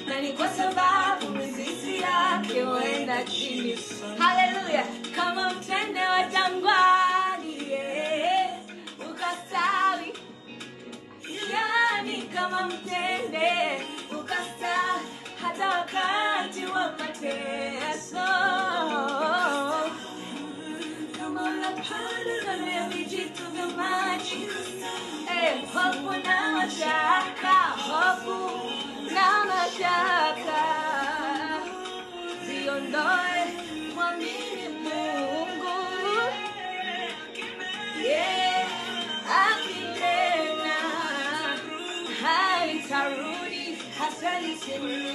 na ni kwa sababu mizizi yake huenda chini. Haleluya, kama mtende wa jangwani, ukastawi. Yani kama mtende ukastawi hata wakati wa mateso. Kama unapanda kando ya vijito vya maji, hofu na mashaka, hofu na mashaka ziondoe, mwamini Mungu. Akinena haitarudi hasa liseme.